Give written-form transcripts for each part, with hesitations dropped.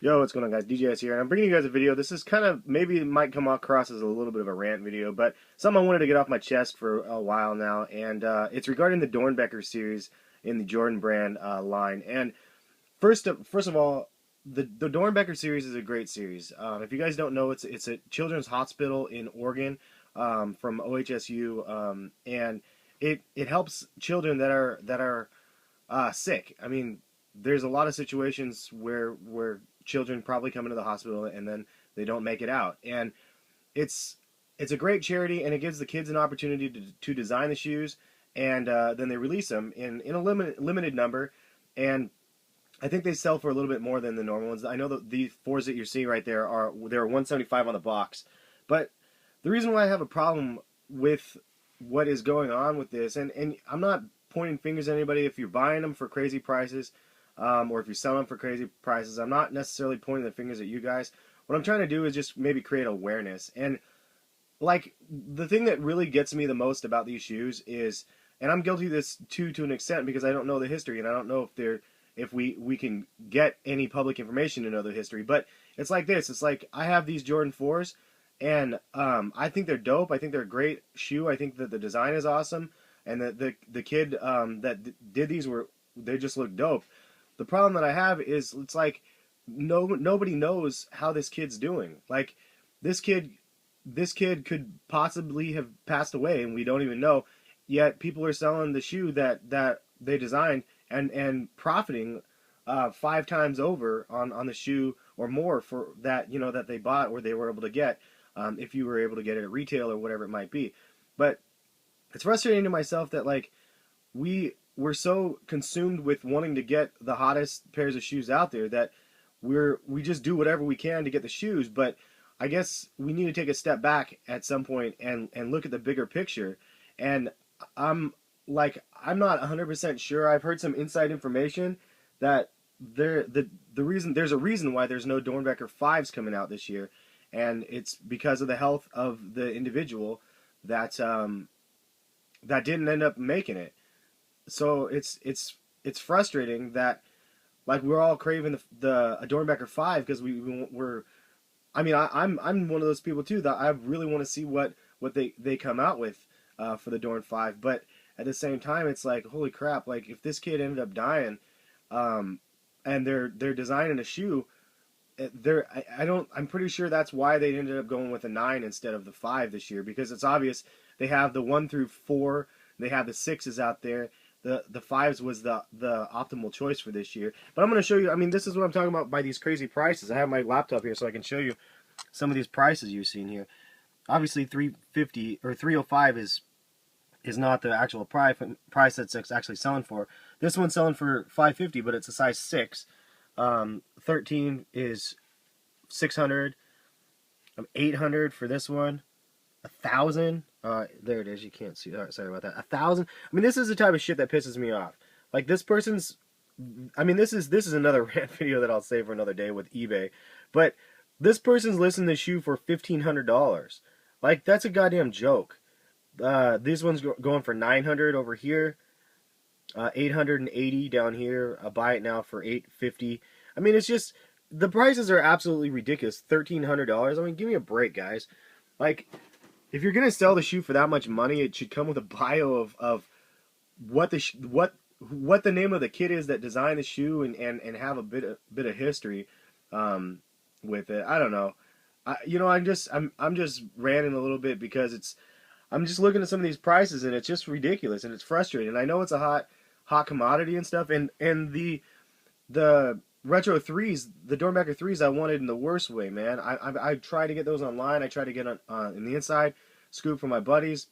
Yo, what's going on, guys? DJS here, and I'm bringing you guys a video. This is kind of, maybe it might come across as a little bit of a rant video, but something I wanted to get off my chest for a while now, and it's regarding the Doernbecher series in the Jordan brand line. And first of all, the Doernbecher series is a great series. If you guys don't know, it's a children's hospital in Oregon from OHSU, and it helps children that are sick. I mean, there's a lot of situations where children probably come into the hospital and then they don't make it out, and it's a great charity, and it gives the kids an opportunity to design the shoes, and then they release them in a limited number, and I think they sell for a little bit more than the normal ones. I know that the fours that you're seeing right there they're 175 on the box, but the reason why I have a problem with what is going on with this, and I'm not pointing fingers at anybody if you're buying them for crazy prices, or if you're selling them for crazy prices. I'm not necessarily pointing the fingers at you guys. What I'm trying to do is just maybe create awareness. And like, the thing that really gets me the most about these shoes is, and I'm guilty of this too to an extent because I don't know the history, and I don't know if we can get any public information to know the history. But it's like this. It's like, I have these Jordan 4s, and I think they're dope. I think they're a great shoe. I think that the design is awesome, and the kid that did these they just look dope. The problem that I have is, it's like nobody knows how this kid's doing. Like, this kid could possibly have passed away and we don't even know. Yet people are selling the shoe that they designed and profiting 5 times over on the shoe or more for that, that they bought or they were able to get, if you were able to get it at retail or whatever it might be. But it's frustrating to myself that, like, we're so consumed with wanting to get the hottest pairs of shoes out there that we just do whatever we can to get the shoes. But I guess we need to take a step back at some point and look at the bigger picture. And I'm not 100% sure. I've heard some inside information that there's a reason why there's no Doernbecher 5s coming out this year, and it's because of the health of the individual that didn't end up making it. So it's frustrating that, like, we're all craving a Doernbecher 5 because we're. I mean, I'm one of those people too that I really want to see what they come out with for the Doern 5. But at the same time, it's like, holy crap! Like, if this kid ended up dying, and they're designing a shoe, I'm pretty sure that's why they ended up going with a 9 instead of the 5 this year, because it's obvious they have the 1 through 4, they have the 6s out there. The 5s was the optimal choice for this year. But I'm going to show you, I mean, this is what I'm talking about by these crazy prices. I have my laptop here so I can show you some of these prices you've seen here. Obviously, 350 or 305 is not the actual price that's actually selling for. This one's selling for 550, but it's a size 6. 13 is 600. 800 for this one. 1,000. There it is. You can't see. Sorry about that. 1,000. I mean, this is the type of shit that pisses me off. Like, this person's. I mean, this is another rant video that I'll save for another day with eBay. But this person's listing the shoe for $1,500. Like, that's a goddamn joke. This one's going for 900 over here. 880 down here. I'll buy it now for 850. I mean, it's just, the prices are absolutely ridiculous. $1,300. I mean, give me a break, guys. Like, if you're gonna sell the shoe for that much money, it should come with a bio of what the name of the kid is that designed the shoe, and have a bit of history with it. I don't know. I'm just ranting a little bit because I'm just looking at some of these prices, and it's just ridiculous, and it's frustrating. I know it's a hot commodity and stuff, and the retro 3s, the Doernbecher 3s, I wanted in the worst way, man. I tried to get those online. I tried to get on in the inside scoop from my buddies,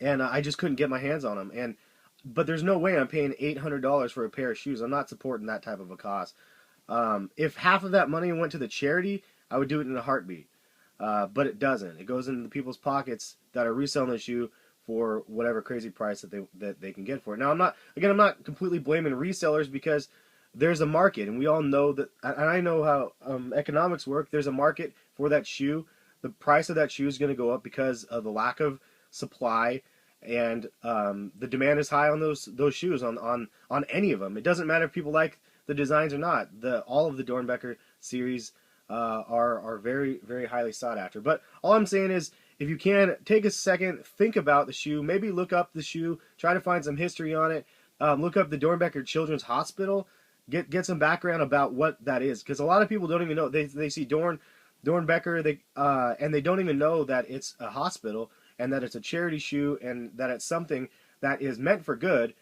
and I just couldn't get my hands on them. But there's no way I'm paying $800 for a pair of shoes. I'm not supporting that type of a cost. If half of that money went to the charity, I would do it in a heartbeat. But it doesn't. It goes into the people's pockets that are reselling the shoe for whatever crazy price that they can get for it. Now, I'm not completely blaming resellers, because there's a market, and we all know that, and I know how economics work. There's a market for that shoe. The price of that shoe is going to go up because of the lack of supply, and the demand is high on those shoes, on any of them. It doesn't matter if people like the designs are not. All of the Doernbecher series are very, very highly sought after. But all I'm saying is, if you can, take a second, think about the shoe, maybe look up the shoe, try to find some history on it, look up the Doernbecher Children's Hospital, get some background about what that is, because a lot of people don't even know. They see Doernbecher, and they don't even know that it's a hospital and that it's a charity shoe and that it's something that is meant for good.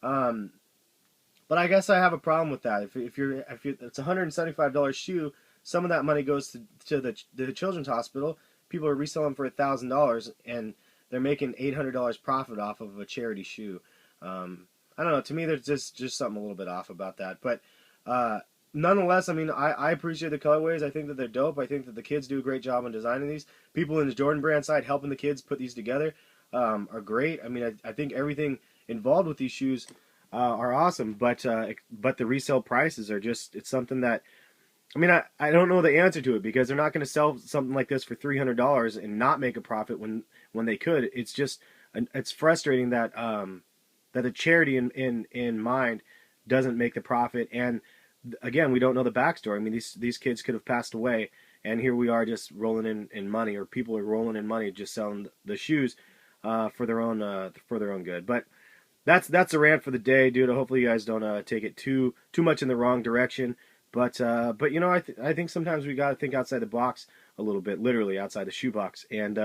But I guess I have a problem with that. If it's a $175 shoe, some of that money goes to the children's hospital. People are reselling for $1,000, and they're making $800 profit off of a charity shoe. I don't know. To me, there's just something a little bit off about that. But nonetheless, I mean, I appreciate the colorways. I think that they're dope. I think that the kids do a great job on designing these. People in the Jordan brand side helping the kids put these together are great. I mean, I think everything involved with these shoes are awesome. But the resale prices are just, it's something that, I mean, I don't know the answer to it, because they're not going to sell something like this for $300 and not make a profit when they could. It's just, it's frustrating that that the charity in mind doesn't make the profit. And again, we don't know the backstory. I mean, these kids could have passed away, and here we are just rolling in money, or people are rolling in money just selling the shoes for their own good. But that's a rant for the day, dude. Hopefully you guys don't take it too much in the wrong direction. But you know, I think sometimes we got to think outside the box a little bit, literally outside the shoebox, and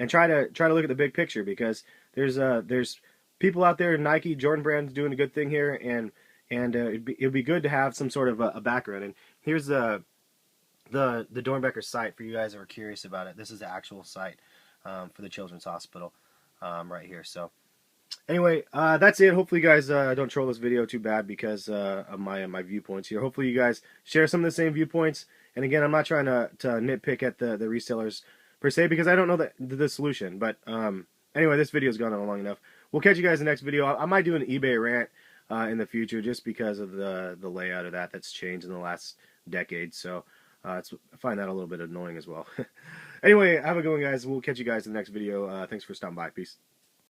try to look at the big picture, because there's people out there, Nike, Jordan Brand's doing a good thing here, and it'd be good to have some sort of a background. And here's the Doernbecher site for you guys that are curious about it. This is the actual site for the Children's Hospital right here. So anyway, that's it. Hopefully you guys don't troll this video too bad because of my viewpoints here. Hopefully you guys share some of the same viewpoints. And again, I'm not trying to nitpick at the resellers per se, because I don't know the solution. But anyway, this video's gone on long enough. We'll catch you guys in the next video. I might do an eBay rant in the future, just because of the layout of that's changed in the last decade. So I find that a little bit annoying as well. Anyway, have a good one, guys. We'll catch you guys in the next video. Thanks for stopping by. Peace.